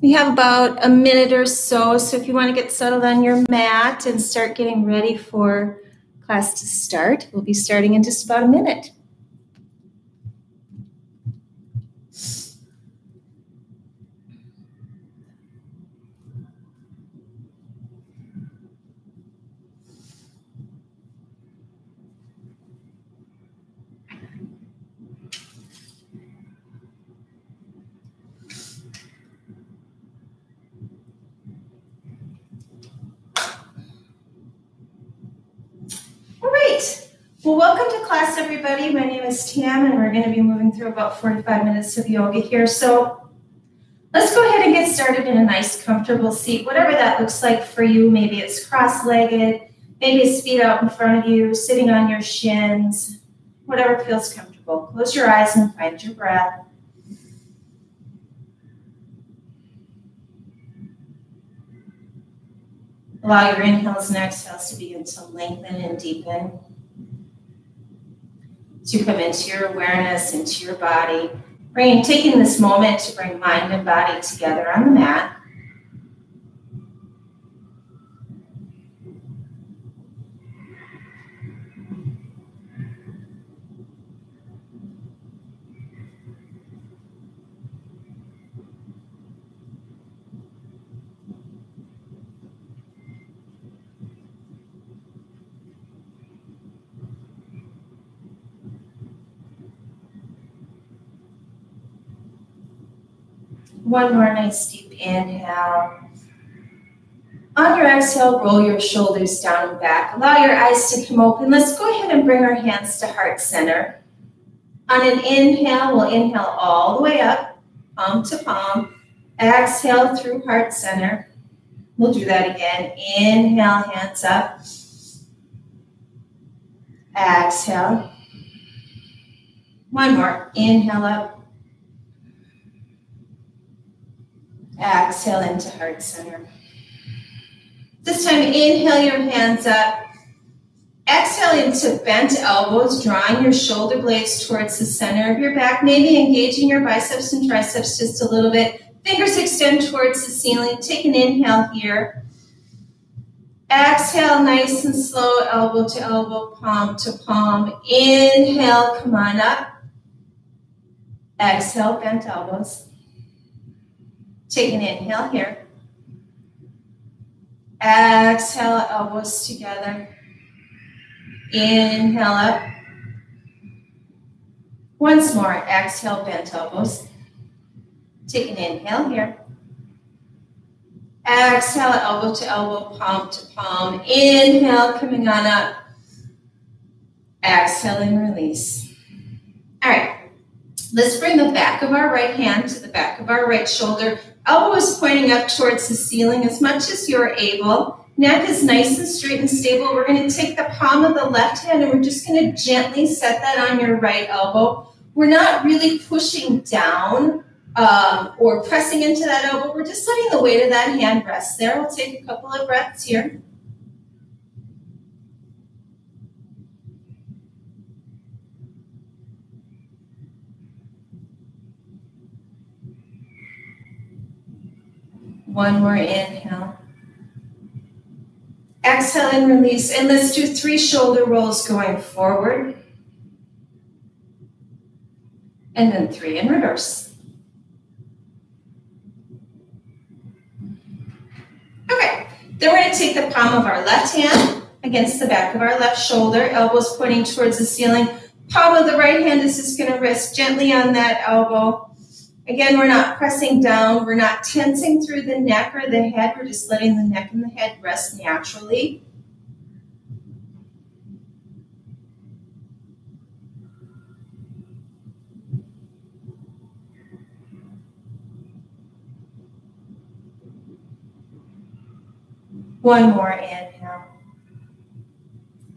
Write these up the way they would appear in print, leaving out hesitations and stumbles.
We have about a minute or so if you want to get settled on your mat and start getting ready for class to start, we'll be starting in just about a minute. All right. Well, welcome to class, everybody. My name is Tam, and we're going to be moving through about 45 minutes of yoga here. So let's go ahead and get started in a nice, comfortable seat, whatever that looks like for you. Maybe it's cross-legged, maybe it's feet out in front of you, sitting on your shins, whatever feels comfortable. Close your eyes and find your breath. Allow your inhales and exhales to begin to lengthen and deepen. As you come into your awareness, into your body, taking this moment to bring mind and body together on the mat. One more nice deep inhale. On your exhale, roll your shoulders down and back. Allow your eyes to come open. Let's go ahead and bring our hands to heart center. On an inhale, we'll inhale all the way up, palm to palm. Exhale through heart center. We'll do that again. Inhale, hands up. Exhale. One more. Inhale up. Exhale into heart center. This time, inhale your hands up. Exhale into bent elbows, drawing your shoulder blades towards the center of your back, maybe engaging your biceps and triceps just a little bit. Fingers extend towards the ceiling. Take an inhale here. Exhale, nice and slow, elbow to elbow, palm to palm. Inhale, come on up. Exhale, bent elbows. Take an inhale here. Exhale, elbows together. Inhale up. Once more, exhale, bent elbows. Take an inhale here. Exhale, elbow to elbow, palm to palm. Inhale, coming on up. Exhale and release. All right. Let's bring the back of our right hand to the back of our right shoulder. Elbow is pointing up towards the ceiling as much as you're able. Neck is nice and straight and stable. We're going to take the palm of the left hand and we're just going to gently set that on your right elbow. We're not really pushing down or pressing into that elbow. We're just letting the weight of that hand rest there. We'll take a couple of breaths here. One more inhale. Exhale and release. And let's do 3 shoulder rolls going forward. And then 3 in reverse. Okay. Then we're going to take the palm of our left hand against the back of our left shoulder, elbows pointing towards the ceiling. Palm of the right hand is just going to rest gently on that elbow. Again, we're not pressing down. We're not tensing through the neck or the head. We're just letting the neck and the head rest naturally. One more inhale.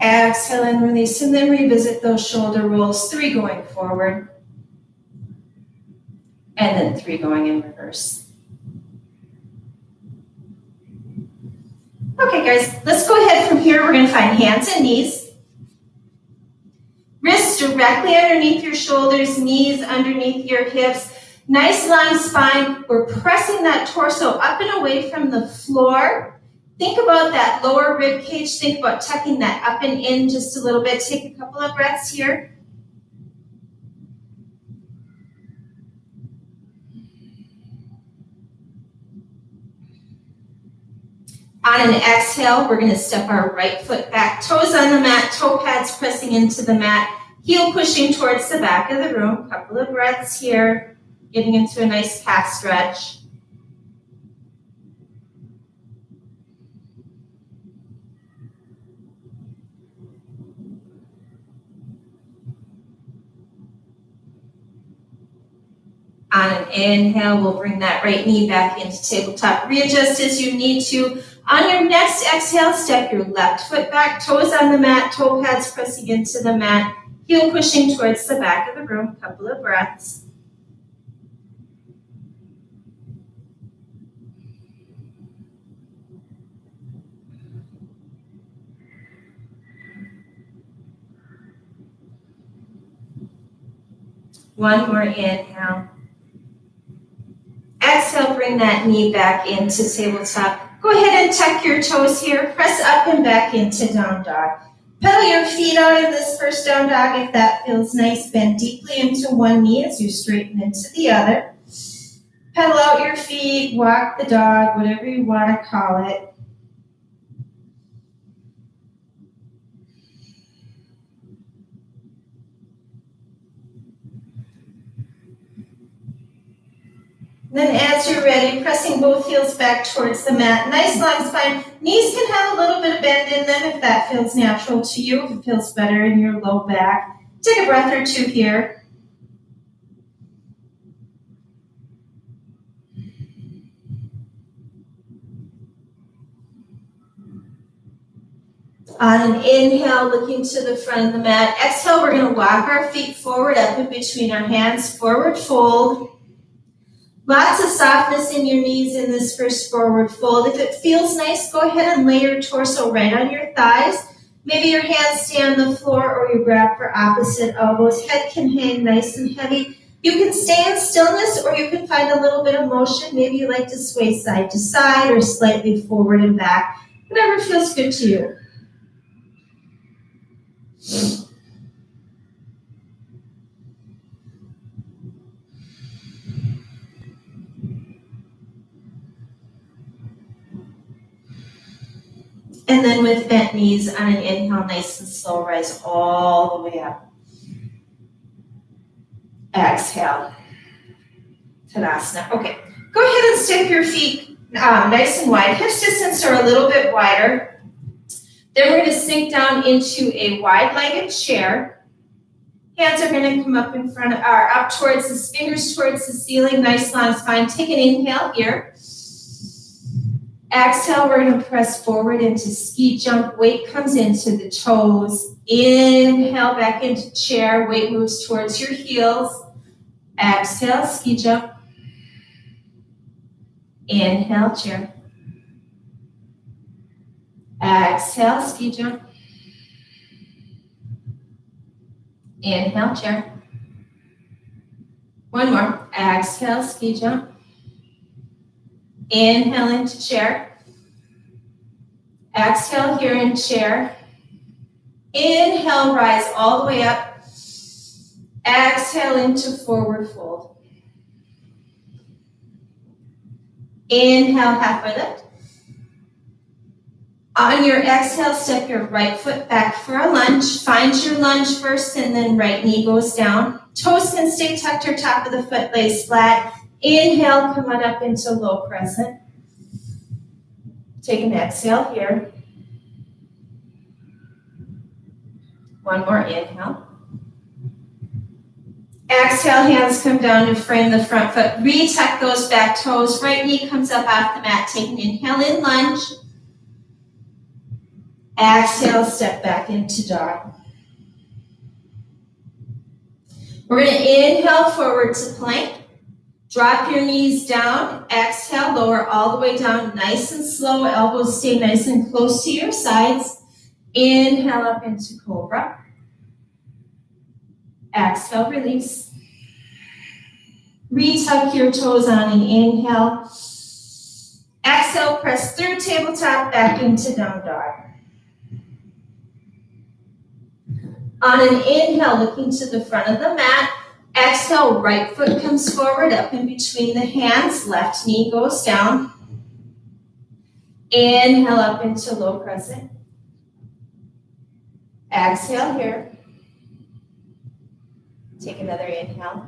Exhale and release, and then revisit those shoulder rolls. 3 going forward. And then 3 going in reverse. Okay, guys, let's go ahead from here. We're going to find hands and knees. Wrists directly underneath your shoulders, knees underneath your hips. Nice long spine. We're pressing that torso up and away from the floor. Think about that lower rib cage. Think about tucking that up and in just a little bit. Take a couple of breaths here. On an exhale, we're going to step our right foot back, toes on the mat, toe pads pressing into the mat, heel pushing towards the back of the room. Couple of breaths here, getting into a nice calf stretch. On an inhale, we'll bring that right knee back into tabletop. Readjust as you need to. On your next exhale, step your left foot back, toes on the mat, toe pads pressing into the mat, heel pushing towards the back of the room. Couple of breaths. One more inhale. Exhale, bring that knee back into tabletop. Go ahead and tuck your toes here. Press up and back into down dog. Pedal your feet out in this first down dog if that feels nice. Bend deeply into one knee as you straighten into the other. Pedal out your feet, walk the dog, whatever you want to call it. Then as you're ready, pressing both heels back towards the mat. Nice long spine. Knees can have a little bit of bend in them if that feels natural to you, if it feels better in your low back. Take a breath or two here. On an inhale, looking to the front of the mat. Exhale, we're going to walk our feet forward up in between our hands. Forward fold. Lots of softness in your knees in this first forward fold. If it feels nice, go ahead and lay your torso right on your thighs. Maybe your hands stay on the floor or you grab for opposite elbows. Head can hang nice and heavy. You can stay in stillness or you can find a little bit of motion. Maybe you like to sway side to side or slightly forward and back. Whatever feels good to you. And then with bent knees on an inhale, nice and slow, rise all the way up. Exhale. Tadasana. Okay, go ahead and step your feet nice and wide. Hips distance are a little bit wider. Then we're going to sink down into a wide-legged chair. Hands are going to come up in front, up towards the fingers towards the ceiling. Nice long spine. Take an inhale here. Exhale, we're going to press forward into ski jump. Weight comes into the toes. Inhale, back into chair. Weight moves towards your heels. Exhale, ski jump. Inhale, chair. Exhale, ski jump. Inhale, chair. One more. Exhale, ski jump. Inhale into chair. Exhale here in chair. Inhale, rise all the way up. Exhale into forward fold. Inhale, halfway lift. On your exhale, step your right foot back for a lunge. Find your lunge first and then right knee goes down. Toes can stay tucked or top of the foot lays flat. Inhale, come on up into low crescent. Take an exhale here. One more inhale. Exhale, hands come down to frame the front foot. Retuck those back toes. Right knee comes up off the mat. Take an inhale in lunge. Exhale, step back into dog. We're going to inhale forward to plank. Drop your knees down. Exhale, lower all the way down, nice and slow. Elbows stay nice and close to your sides. Inhale up into cobra. Exhale, release. Retuck your toes on an inhale. Exhale, press through tabletop back into down dog. On an inhale, looking to the front of the mat. Exhale, right foot comes forward, up in between the hands. Left knee goes down. Inhale up into low crescent. Exhale here. Take another inhale.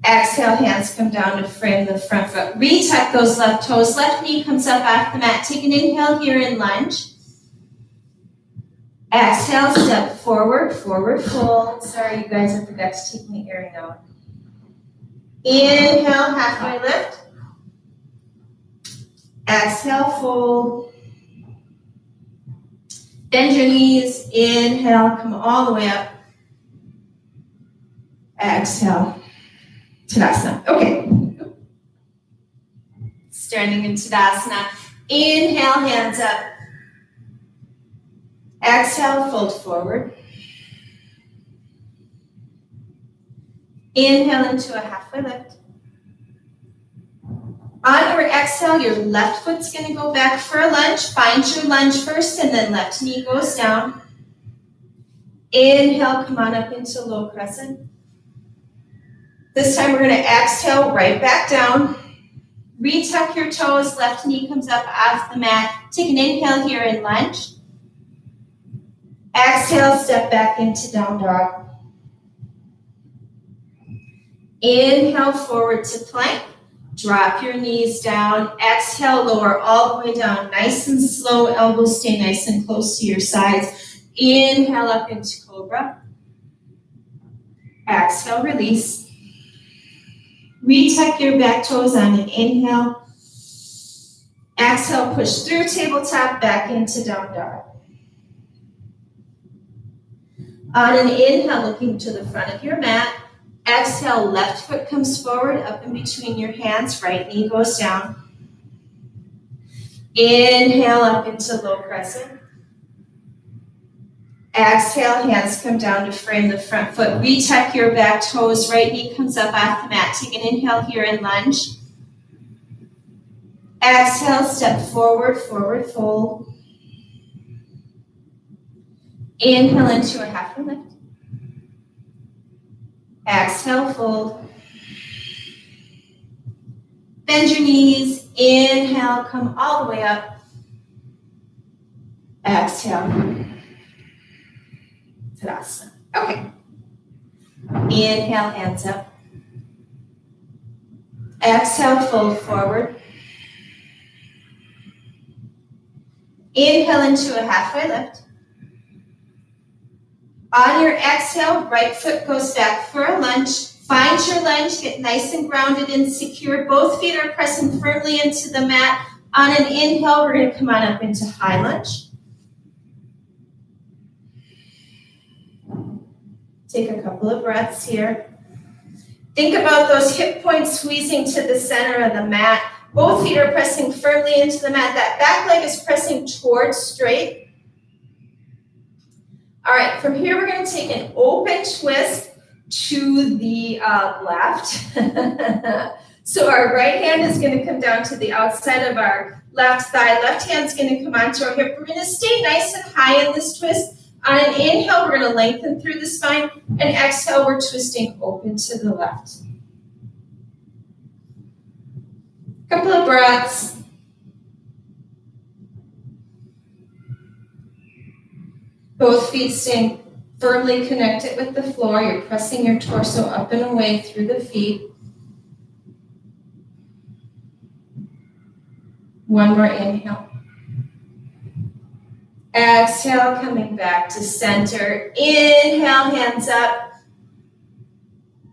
Exhale, hands come down to frame the front foot. Retuck those left toes. Left knee comes up off the mat. Take an inhale here in lunge. Exhale, step forward, forward fold. Sorry, you guys, I forgot to take my earring out. Inhale, halfway lift. Exhale, fold. Bend your knees. Inhale, come all the way up. Exhale. Tadasana. Okay. Standing in Tadasana. Inhale, hands up. Exhale, fold forward. Inhale into a halfway lift. On your exhale, your left foot's going to go back for a lunge. Find your lunge first, and then left knee goes down. Inhale, come on up into low crescent. This time we're going to exhale right back down. Retuck your toes. Left knee comes up off the mat. Take an inhale here in lunge. Exhale, step back into down dog. Inhale, forward to plank. Drop your knees down. Exhale, lower all the way down. Nice and slow. Elbows stay nice and close to your sides. Inhale up into cobra. Exhale, release. Retuck your back toes on an inhale. Exhale, push through tabletop back into down dog. On an inhale, looking to the front of your mat. Exhale, left foot comes forward, up in between your hands. Right knee goes down. Inhale up into low crescent. Exhale, hands come down to frame the front foot. Retuck your back toes. Right knee comes up off the mat. Take an inhale here in lunge. Exhale, step forward, forward fold. Inhale into a halfway lift. Exhale, fold. Bend your knees. Inhale, come all the way up. Exhale. Tadasana. Okay. Inhale, hands up. Exhale, fold forward. Inhale into a halfway lift. On your exhale, right foot goes back for a lunge. Find your lunge, get nice and grounded and secure. Both feet are pressing firmly into the mat. On an inhale, we're going to come on up into high lunge. Take a couple of breaths here. Think about those hip points squeezing to the center of the mat. Both feet are pressing firmly into the mat. That back leg is pressing towards straight. All right, from here, we're going to take an open twist to the left. So our right hand is going to come down to the outside of our left thigh. Left hand's going to come onto our hip. We're going to stay nice and high in this twist. On an inhale, we're going to lengthen through the spine. And exhale, we're twisting open to the left. Couple of breaths. Both feet staying firmly connected with the floor. You're pressing your torso up and away through the feet. One more inhale. Exhale, coming back to center. Inhale, hands up.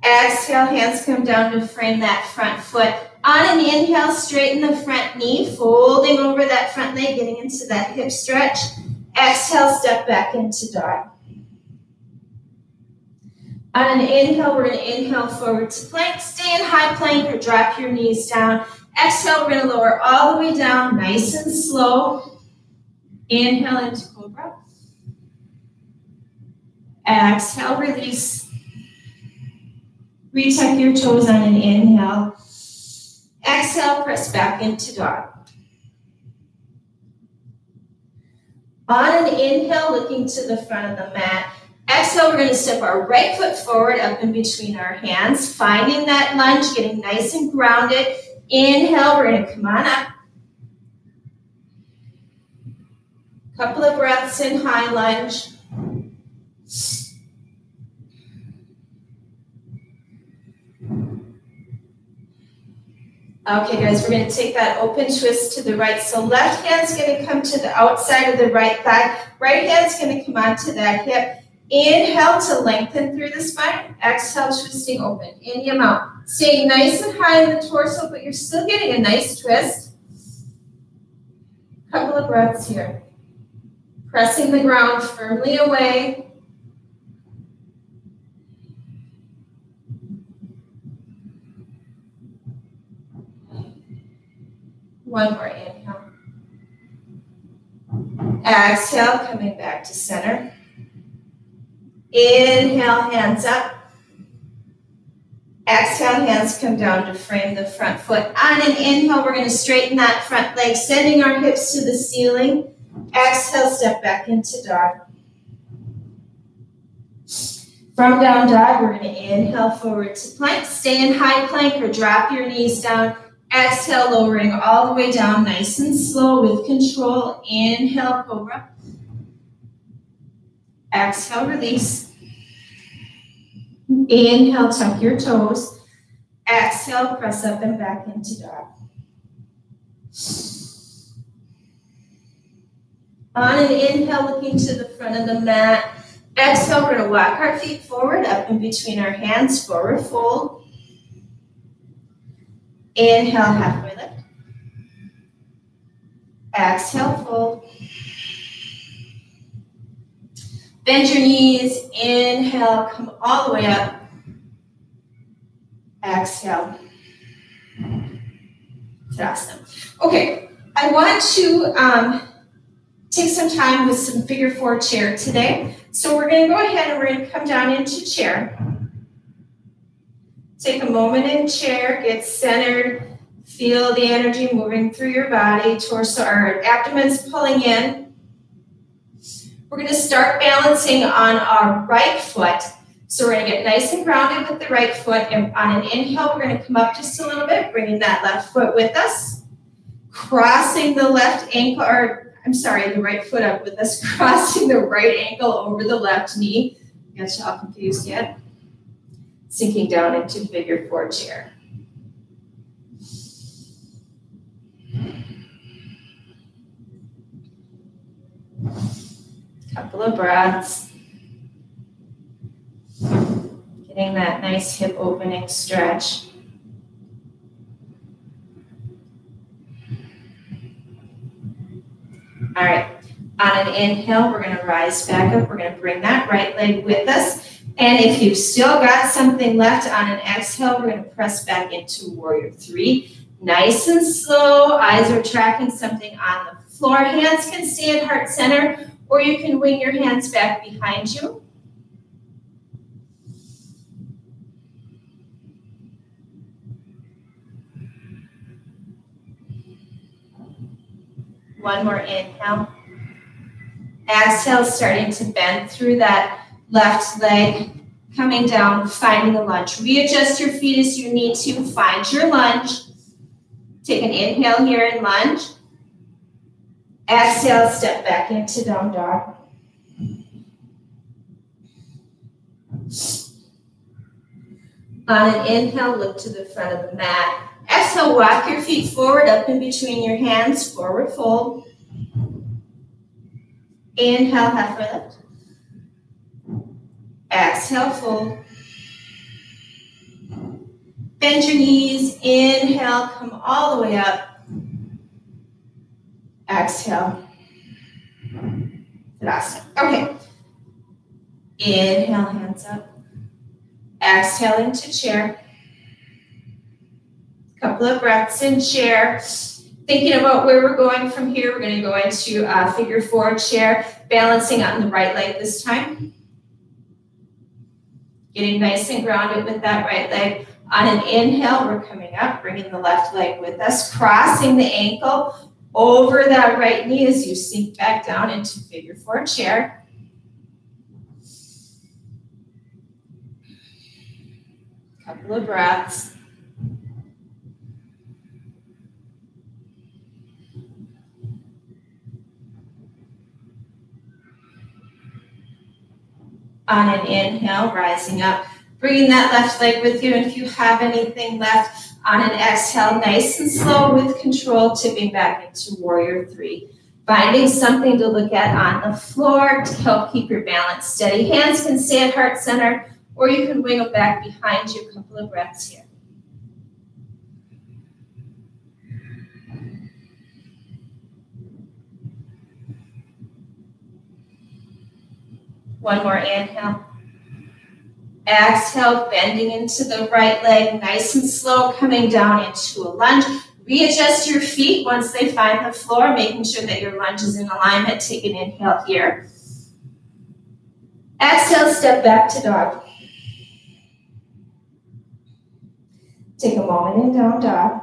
Exhale, hands come down to frame that front foot. On an inhale, straighten the front knee, folding over that front leg, getting into that hip stretch. Exhale, step back into dog. On an inhale, we're going to inhale forward to plank. Stay in high plank or drop your knees down. Exhale, we're going to lower all the way down, nice and slow. Inhale into cobra. Exhale, release. Retuck your toes on an inhale. Exhale, press back into dog. On an inhale, looking to the front of the mat. Exhale, we're going to step our right foot forward up in between our hands, finding that lunge, getting nice and grounded. Inhale, we're going to come on up. Couple of breaths in high lunge. Okay, guys, we're going to take that open twist to the right. So left hand's going to come to the outside of the right thigh. Right hand's going to come onto that hip. Inhale to lengthen through the spine. Exhale, twisting open. In your mouth. Staying nice and high in the torso, but you're still getting a nice twist. Couple of breaths here. Pressing the ground firmly away. One more inhale. Exhale, coming back to center. Inhale, hands up. Exhale, hands come down to frame the front foot. On an inhale, we're going to straighten that front leg, sending our hips to the ceiling. Exhale, step back into dog. From down dog, we're going to inhale forward to plank. Stay in high plank or drop your knees down. Exhale, lowering all the way down, nice and slow with control. Inhale, cobra. Exhale, release. Inhale, tuck your toes. Exhale, press up and back into dog. On an inhale, looking to the front of the mat. Exhale, we're going to walk our feet forward, up in between our hands, forward fold. Inhale, halfway lift. Exhale, fold. Bend your knees. Inhale, come all the way up. Exhale. Tadasana. Okay, I want to take some time with some figure four chair today. So we're going to go ahead and we're going to come down into chair. Take a moment in chair, get centered, feel the energy moving through your body, torso or abdomen's pulling in. We're going to start balancing on our right foot. So we're going to get nice and grounded with the right foot, and on an inhale, we're going to come up just a little bit, bringing that left foot with us, crossing the left ankle, or I'm sorry, the right foot up with us, crossing the right ankle over the left knee. Got you all confused yet? Sinking down into figure four chair. Couple of breaths. Getting that nice hip opening stretch. All right, on an inhale, we're going to rise back up. We're going to bring that right leg with us. And if you've still got something left on an exhale, we're going to press back into warrior three. Nice and slow. Eyes are tracking something on the floor. Hands can stay at heart center, or you can wing your hands back behind you. One more inhale. Exhale, starting to bend through that left leg, coming down, finding a lunge. Readjust your feet as you need to. Find your lunge. Take an inhale here in lunge. Exhale, step back into down dog. On an inhale, look to the front of the mat. Exhale, walk your feet forward, up in between your hands, forward fold. Inhale, halfway lift. Exhale, fold. Bend your knees. Inhale, come all the way up. Exhale. Tadasana. Okay. Inhale, hands up. Exhale into chair. Couple of breaths in chair. Thinking about where we're going from here, we're going to go into figure four chair, balancing on the right leg this time. Getting nice and grounded with that right leg. On an inhale, we're coming up, bringing the left leg with us, crossing the ankle over that right knee as you sink back down into figure four chair. Couple of breaths. On an inhale, rising up, bringing that left leg with you. And if you have anything left, on an exhale, nice and slow with control, tipping back into warrior three. Finding something to look at on the floor to help keep your balance steady. Hands can stay at heart center, or you can wiggle back behind you. A couple of breaths here. One more inhale. Exhale, bending into the right leg, nice and slow, coming down into a lunge. Readjust your feet once they find the floor, making sure that your lunge is in alignment. Take an inhale here. Exhale, step back to dog. Take a moment in down dog.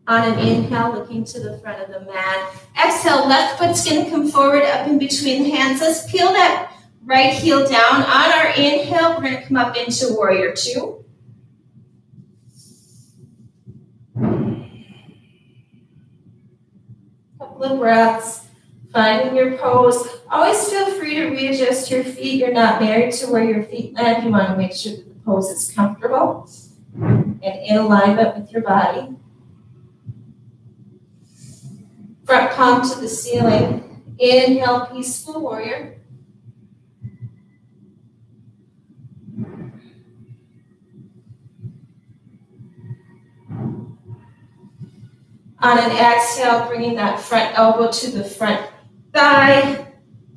On an inhale, looking to the front of the mat. Exhale, left foot's going to come forward up in between the hands. Let's peel that right heel down. On our inhale, we're going to come up into warrior two. Couple of breaths, finding your pose. Always feel free to readjust your feet. You're not married to where your feet land. You want to make sure that the pose is comfortable and in alignment with your body. Front palm to the ceiling. Inhale, peaceful warrior. On an exhale, bringing that front elbow to the front thigh.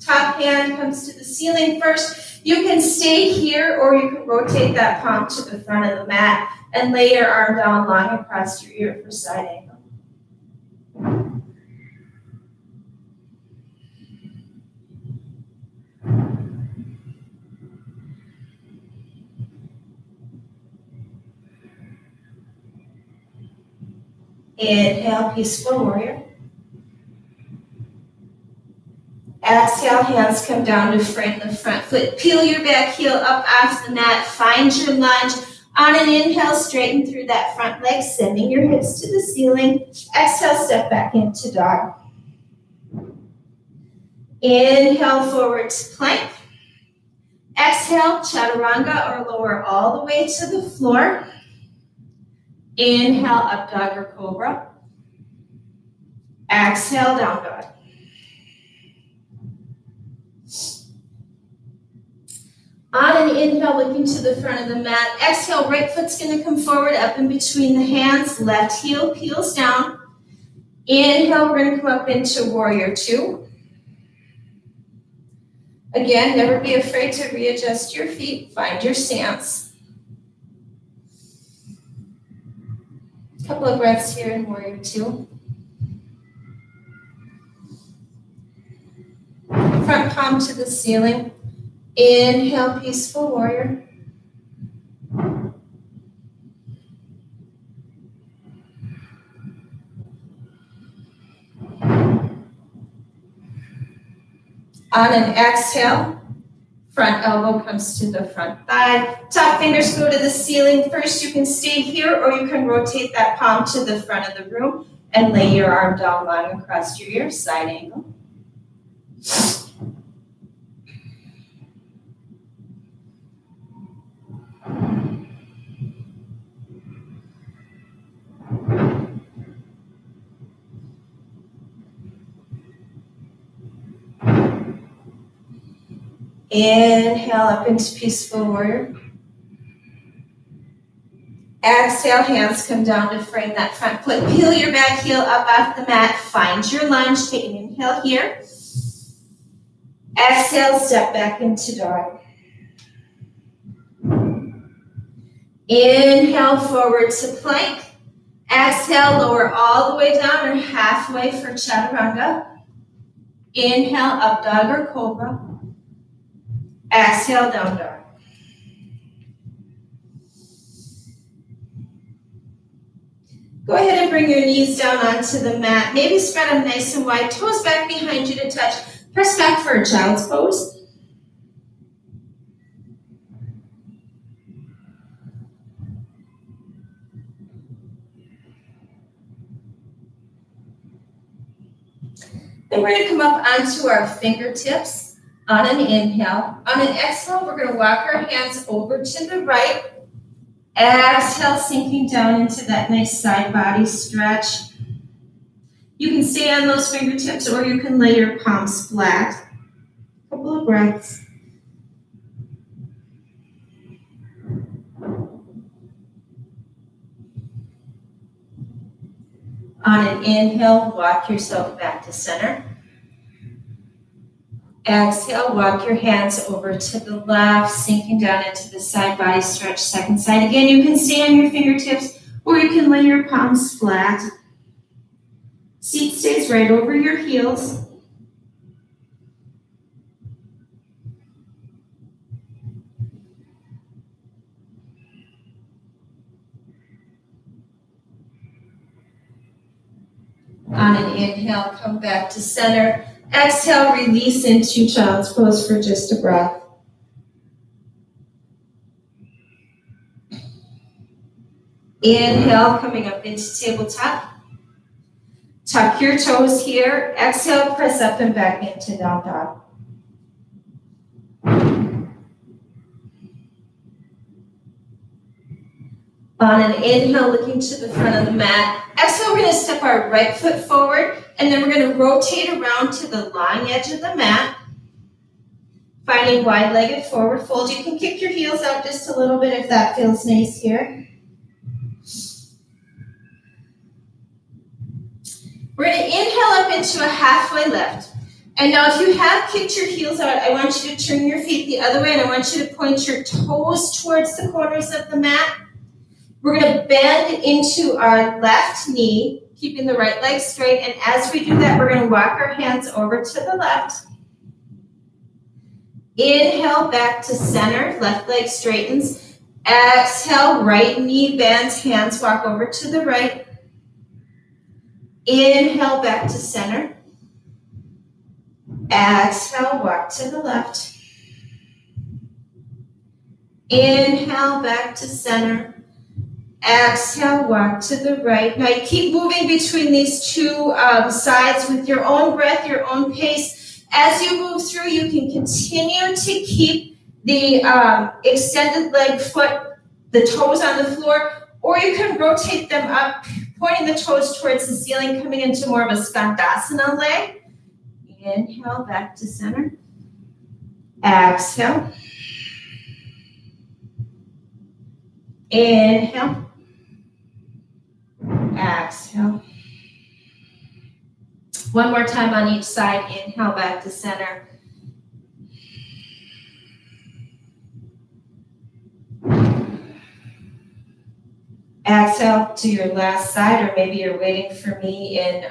Top hand comes to the ceiling first. You can stay here, or you can rotate that palm to the front of the mat and lay your arm down long across your ear for side angle. Inhale, peaceful warrior. Exhale, hands come down to frame the front foot. Peel your back heel up off the mat. Find your lunge. On an inhale, straighten through that front leg, sending your hips to the ceiling. Exhale, step back into dog. Inhale, forward to plank. Exhale, chaturanga, or lower all the way to the floor. Inhale, up dog or cobra. Exhale, down dog. On an inhale, looking to the front of the mat. Exhale, right foot's going to come forward up in between the hands. Left heel peels down. Inhale, we're going to come up into warrior two. Again, never be afraid to readjust your feet. Find your stance. Couple of breaths here in warrior two. Front palm to the ceiling. Inhale, peaceful warrior. On an exhale, front elbow comes to the front thigh. Top fingers go to the ceiling. First, you can stay here, or you can rotate that palm to the front of the room and lay your arm down long across your ear, side angle. Inhale up into peaceful warrior. Exhale, hands come down to frame that front foot. Peel your back heel up off the mat. Find your lunge. Take an inhale here. Exhale, step back into dog. Inhale, forward to plank. Exhale, lower all the way down or halfway for chaturanga. Inhale, up dog or cobra. Exhale, down dog. Go ahead and bring your knees down onto the mat. Maybe spread them nice and wide. Toes back behind you to touch. Press back for a child's pose. Then we're going to come up onto our fingertips on an inhale. On an exhale, we're going to walk our hands over to the right. Exhale, sinking down into that nice side body stretch. You can stay on those fingertips or you can lay your palms flat. A couple of breaths. On an inhale, walk yourself back to center. Exhale, walk your hands over to the left, sinking down into the side body stretch, second side. Again, you can stay on your fingertips or you can lay your palms flat. Seat stays right over your heels. On an inhale, come back to center. Exhale, release into child's pose for just a breath. Inhale, coming up into tabletop. Tuck your toes here. Exhale, press up and back into down dog. On an inhale, looking to the front of the mat. Exhale, we're going to step our right foot forward, and then we're going to rotate around to the long edge of the mat. Finding wide-legged forward fold. You can kick your heels out just a little bit if that feels nice here. We're going to inhale up into a halfway lift. And now if you have kicked your heels out, I want you to turn your feet the other way, and I want you to point your toes towards the corners of the mat. We're going to bend into our left knee, keeping the right leg straight. And as we do that, we're going to walk our hands over to the left. Inhale, back to center. Left leg straightens. Exhale, right knee bends. Hands walk over to the right. Inhale, back to center. Exhale, walk to the left. Inhale, back to center. Exhale, walk to the right. Now you keep moving between these two sides with your own breath, your own pace. As you move through, you can continue to keep the extended leg foot, the toes on the floor, or you can rotate them up, pointing the toes towards the ceiling, coming into more of a Skandasana leg. Inhale, back to center. Exhale. Inhale. Exhale. One more time on each side. Inhale, back to center. Exhale to your last side, or maybe you're waiting for me in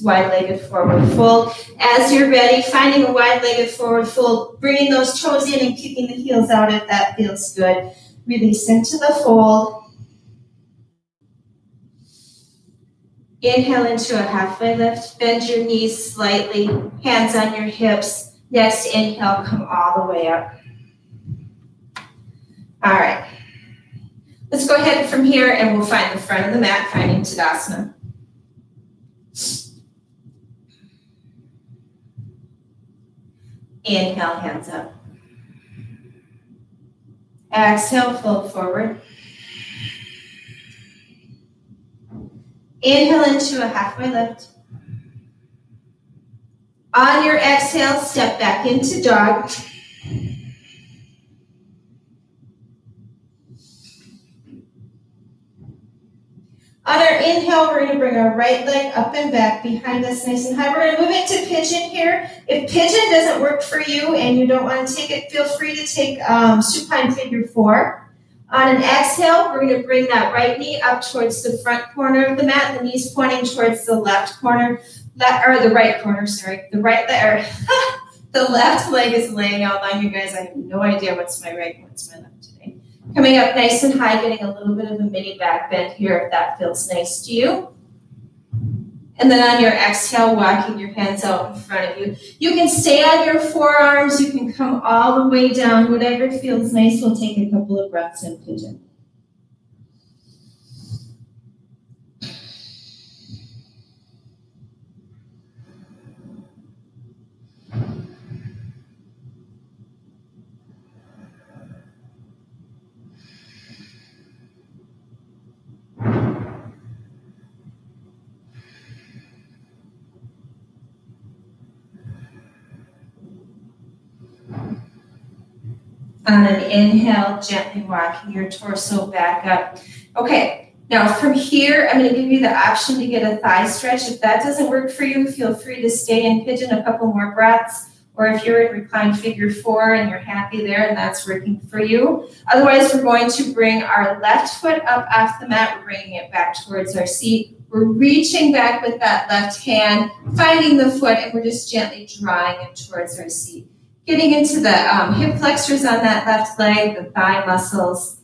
wide-legged forward fold. As you're ready, finding a wide-legged forward fold, bringing those toes in and kicking the heels out if that feels good. Release into the fold. Inhale into a halfway lift. Bend your knees slightly. Hands on your hips. Next inhale, come all the way up. All right. Let's go ahead from here and we'll find the front of the mat, finding Tadasana. Inhale, hands up. Exhale, fold forward. Inhale into a halfway lift. On your exhale, step back into dog. On our inhale, we're going to bring our right leg up and back behind us nice and high. We're going to move into pigeon here. If pigeon doesn't work for you and you don't want to take it, feel free to take supine figure 4. On an exhale, we're going to bring that right knee up towards the front corner of the mat, the knees pointing towards the left corner. or the right corner, sorry. The right leg, the left leg is laying out long, you guys. I have no idea what's my right and what's my left today. Coming up nice and high, getting a little bit of a mini back bend here if that feels nice to you. And then on your exhale, walking your hands out in front of you. You can stay on your forearms. You can come all the way down. Whatever feels nice. We'll take a couple of breaths in pigeon. On an inhale, gently walking your torso back up. Okay, now from here, I'm going to give you the option to get a thigh stretch. If that doesn't work for you, feel free to stay in pigeon a couple more breaths. Or if you're in reclined figure 4 and you're happy there and that's working for you. Otherwise, we're going to bring our left foot up off the mat. We're bringing it back towards our seat. We're reaching back with that left hand, finding the foot, and we're just gently drawing it towards our seat. Getting into the hip flexors on that left leg, the thigh muscles.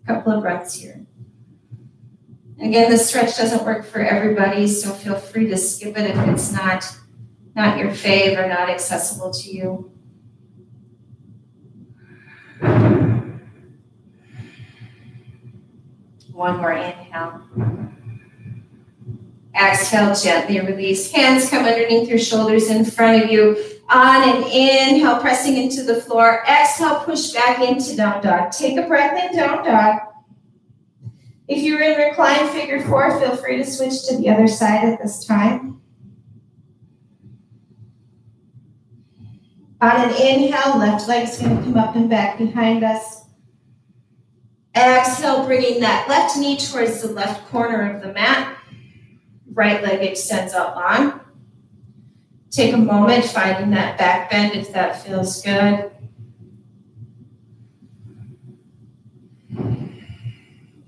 A couple of breaths here. Again, the stretch doesn't work for everybody, so feel free to skip it if it's not your fave or not accessible to you. One more inhale. Exhale, gently release. Hands come underneath your shoulders in front of you. On an inhale, pressing into the floor. Exhale, push back into down dog. Take a breath in down dog. If you're in reclined figure 4, feel free to switch to the other side at this time. On an inhale, left leg's going to come up and back behind us. Exhale, bringing that left knee towards the left corner of the mat. Right leg extends out long. Take a moment, finding that back bend if that feels good.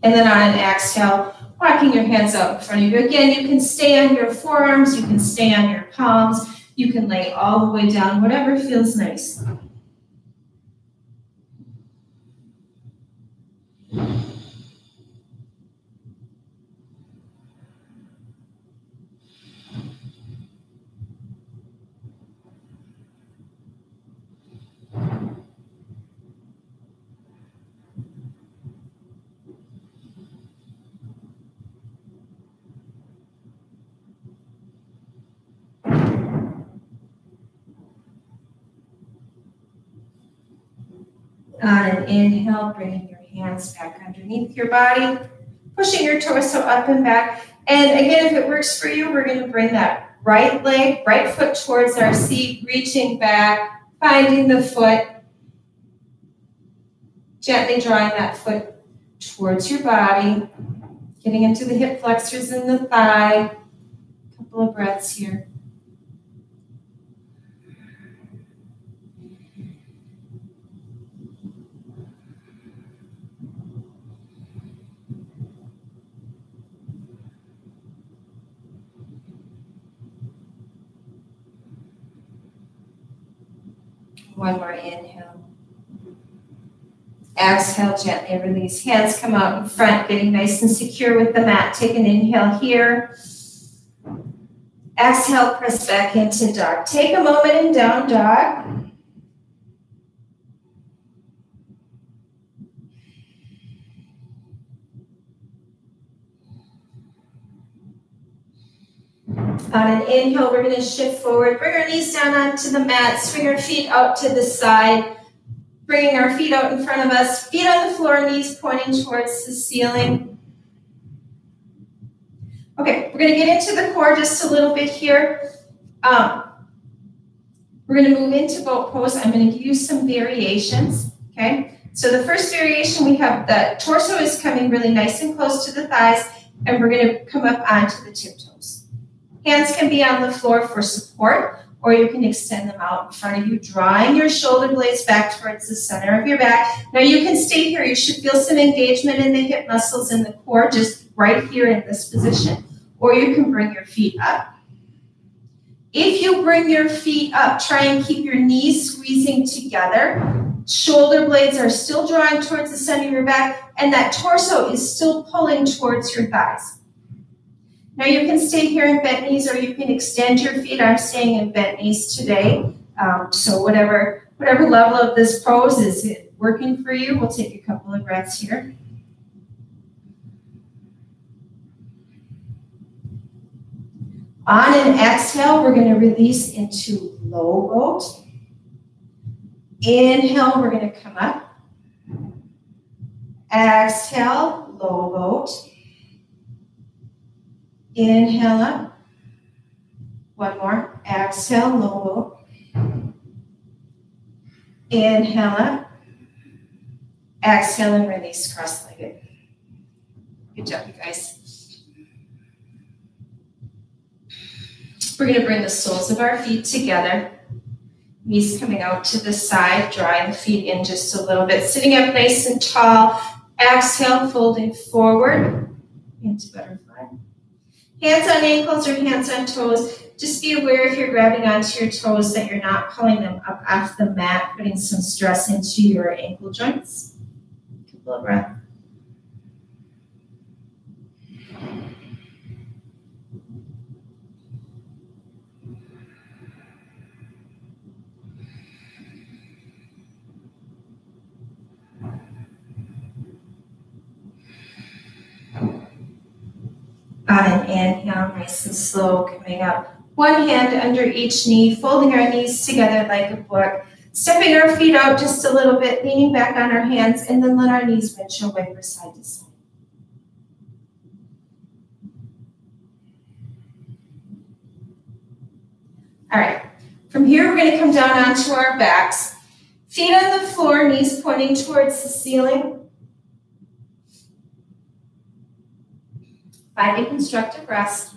And then on an exhale, walking your hands out in front of you. Again, you can stay on your forearms, you can stay on your palms, you can lay all the way down, whatever feels nice. On an inhale, bringing your hands back underneath your body, pushing your torso up and back. And again, if it works for you, we're going to bring that right leg, right foot towards our seat, reaching back, finding the foot, gently drawing that foot towards your body, getting into the hip flexors and the thigh. A couple of breaths here. One more inhale. Exhale, gently release. Hands come out in front, getting nice and secure with the mat. Take an inhale here. Exhale, press back into dog. Take a moment in down dog. On an inhale, we're going to shift forward, bring our knees down onto the mat, swing our feet out to the side, bringing our feet out in front of us, feet on the floor, knees pointing towards the ceiling. Okay, we're going to get into the core just a little bit here. We're going to move into boat pose. I'm going to give you some variations, okay? So the first variation, we have the torso is coming really nice and close to the thighs, and we're going to come up onto the tiptoes. Hands can be on the floor for support, or you can extend them out in front of you, drawing your shoulder blades back towards the center of your back. Now you can stay here. You should feel some engagement in the hip muscles in the core, just right here in this position. Or you can bring your feet up. If you bring your feet up, try and keep your knees squeezing together. Shoulder blades are still drawing towards the center of your back, and that torso is still pulling towards your thighs. Now you can stay here in bent knees, or you can extend your feet. I'm staying in bent knees today. So whatever level of this pose is working for you, we'll take a couple of breaths here. On an exhale, we're going to release into low boat. Inhale, we're going to come up. Exhale, low boat. Inhale up. One more. Exhale, low boat. Inhale up. Exhale and release cross-legged. Good job, you guys. We're going to bring the soles of our feet together. Knees coming out to the side, drawing the feet in just a little bit. Sitting up nice and tall. Exhale, folding forward into butterfly. Hands on ankles or hands on toes. Just be aware if you're grabbing onto your toes that you're not pulling them up off the mat, putting some stress into your ankle joints. Couple of breaths. On an inhale, nice and slow, coming up. One hand under each knee, folding our knees together like a book. Stepping our feet out just a little bit, leaning back on our hands, and then let our knees windshield wiper side to side. All right, from here we're going to come down onto our backs. Feet on the floor, knees pointing towards the ceiling. Find a constructive rest.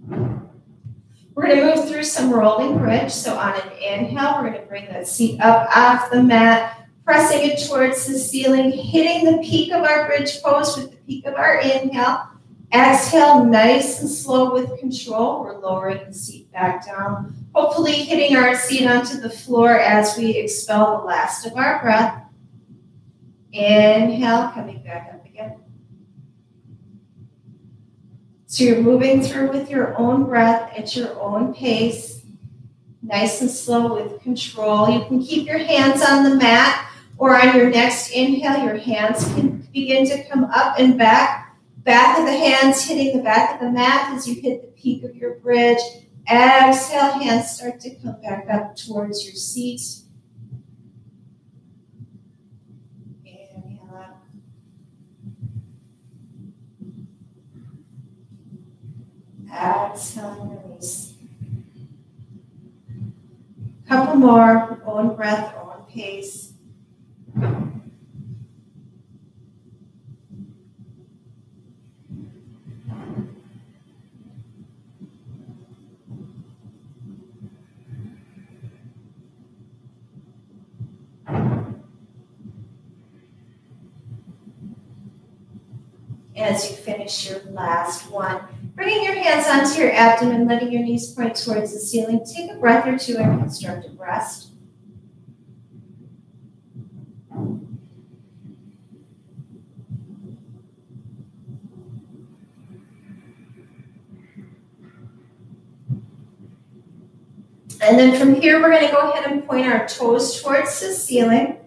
We're going to move through some rolling bridge. So on an inhale, we're going to bring that seat up off the mat, pressing it towards the ceiling, hitting the peak of our bridge pose with the peak of our inhale. Exhale, nice and slow with control. We're lowering the seat back down, hopefully hitting our seat onto the floor as we expel the last of our breath. Inhale, coming back up again. So you're moving through with your own breath at your own pace, nice and slow with control. You can keep your hands on the mat, or on your next inhale, your hands can begin to come up and back. Back of the hands hitting the back of the mat as you hit the peak of your bridge. Exhale, hands start to come back up towards your seat. Inhale out. Exhale and release. Couple more, own breath, own pace. As you finish your last one, bringing your hands onto your abdomen, letting your knees point towards the ceiling. Take a breath or two in constructive rest. And then from here, we're going to go ahead and point our toes towards the ceiling.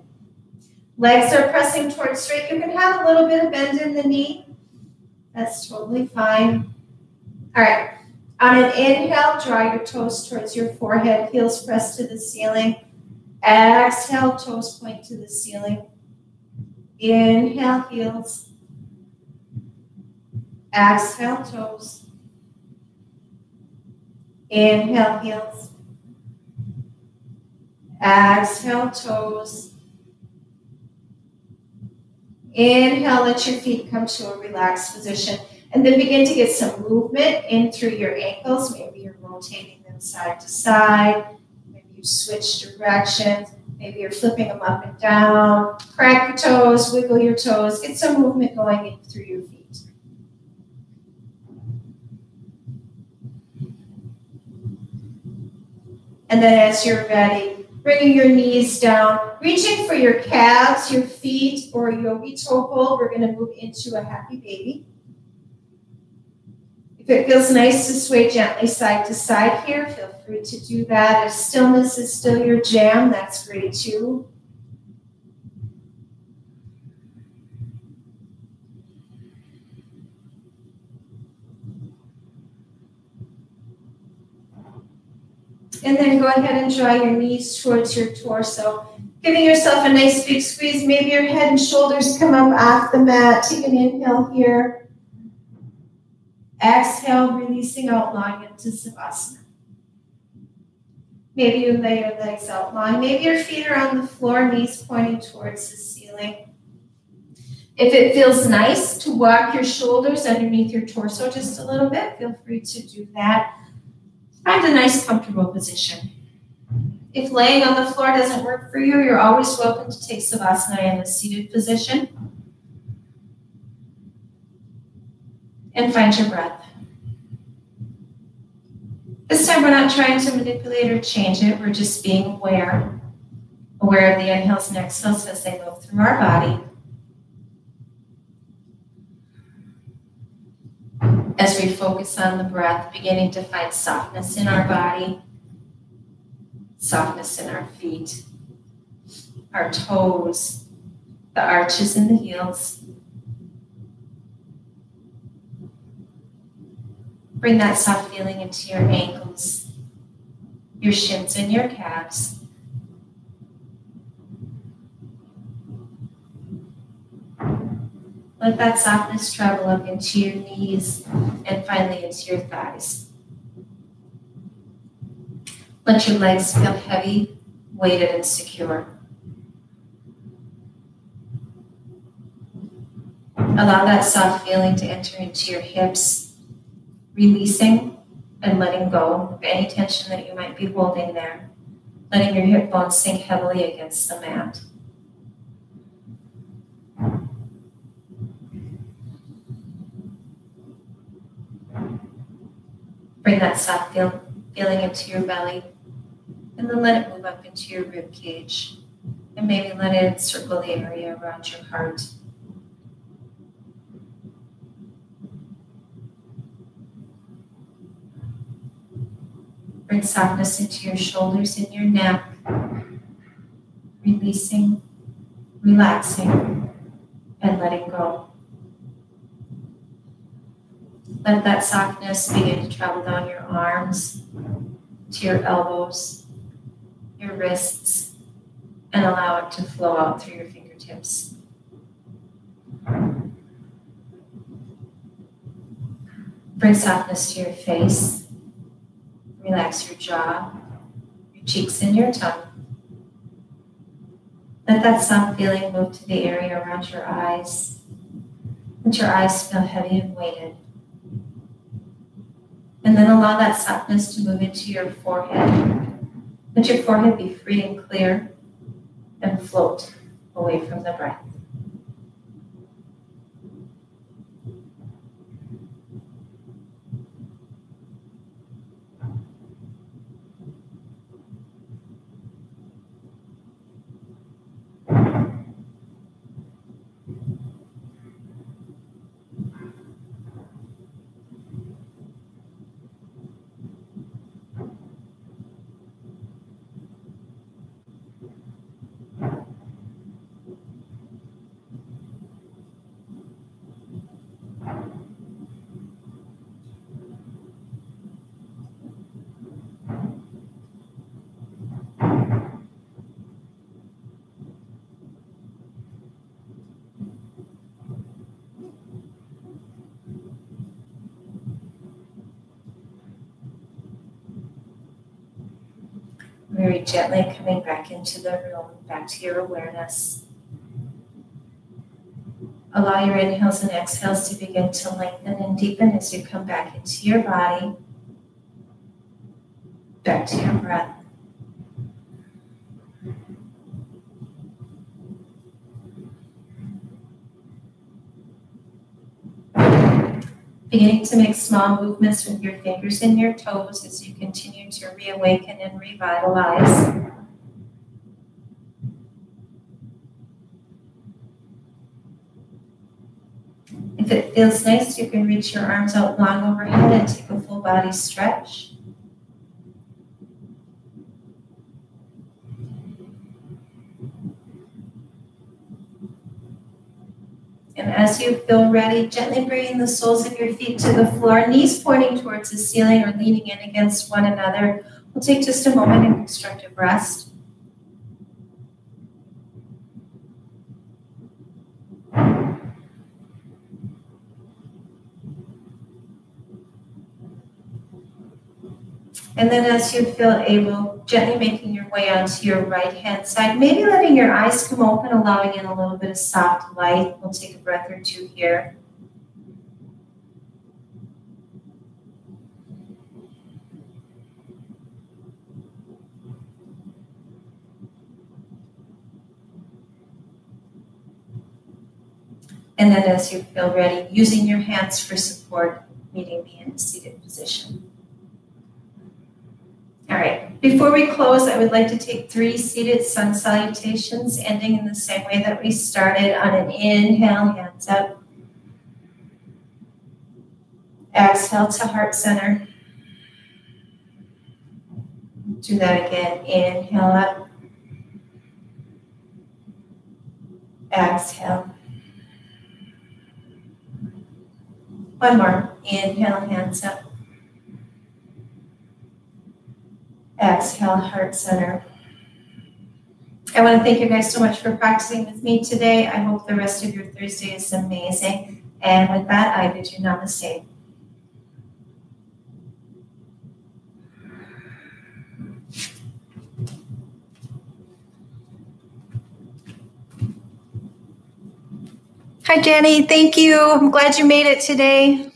Legs are pressing towards straight. You can have a little bit of bend in the knee. That's totally fine. All right. On an inhale, draw your toes towards your forehead, heels pressed to the ceiling. Exhale, toes point to the ceiling. Inhale, heels. Exhale, toes. Inhale, heels. Exhale, toes. Inhale, let your feet come to a relaxed position. And then begin to get some movement in through your ankles. Maybe you're rotating them side to side. Maybe you switch directions. Maybe you're flipping them up and down. Crack your toes, wiggle your toes. Get some movement going in through your feet. And then as you're ready, bringing your knees down, reaching for your calves, your feet, or yogi toe hold. We're going to move into a happy baby. If it feels nice to sway gently side to side here, feel free to do that. If stillness is still your jam, that's great too. And then go ahead and draw your knees towards your torso, giving yourself a nice big squeeze. Maybe your head and shoulders come up off the mat. Take an inhale here. Exhale, releasing out long into Savasana. Maybe you lay your legs out long. Maybe your feet are on the floor, knees pointing towards the ceiling. If it feels nice to walk your shoulders underneath your torso just a little bit, feel free to do that. Find a nice, comfortable position. If laying on the floor doesn't work for you, you're always welcome to take Savasana in a seated position. And find your breath. This time we're not trying to manipulate or change it. We're just being aware of the inhales and exhales as they move through our body. As we focus on the breath, beginning to find softness in our body, softness in our feet, our toes, the arches in the heels. Bring that soft feeling into your ankles, your shins and your calves. Let that softness travel up into your knees and finally into your thighs. Let your legs feel heavy, weighted, and secure. Allow that soft feeling to enter into your hips, releasing and letting go of any tension that you might be holding there, letting your hip bones sink heavily against the mat. Bring that soft feeling into your belly, and then let it move up into your rib cage, and maybe let it encircle the area around your heart. Bring softness into your shoulders and your neck, releasing, relaxing, and letting go. Let that softness begin to travel down your arms, to your elbows, your wrists, and allow it to flow out through your fingertips. Bring softness to your face. Relax your jaw, your cheeks, and your tongue. Let that soft feeling move to the area around your eyes. Let your eyes feel heavy and weighted. And then allow that softness to move into your forehead. Let your forehead be free and clear and float away from the breath. Very gently coming back into the room, back to your awareness. Allow your inhales and exhales to begin to lengthen and deepen as you come back into your body, back to your breath. Beginning to make small movements with your fingers and your toes as you continue to reawaken and revitalize. If it feels nice, you can reach your arms out long overhead and take a full body stretch. And as you feel ready, gently bringing the soles of your feet to the floor, knees pointing towards the ceiling or leaning in against one another. We'll take just a moment in constructive rest. And then as you feel able, gently making your way onto your right hand side, maybe letting your eyes come open, allowing in a little bit of soft light. We'll take a breath or two here. And then as you feel ready, using your hands for support, meeting me in a seated position. All right, before we close, I would like to take 3 seated sun salutations, ending in the same way that we started. On an inhale, hands up. Exhale to heart center. Do that again, inhale up. Exhale. One more, inhale, hands up. Exhale, heart center. I want to thank you guys so much for practicing with me today. I hope the rest of your Thursday is amazing. And with that, I bid you namaste. Hi, Jenny. Thank you. I'm glad you made it today.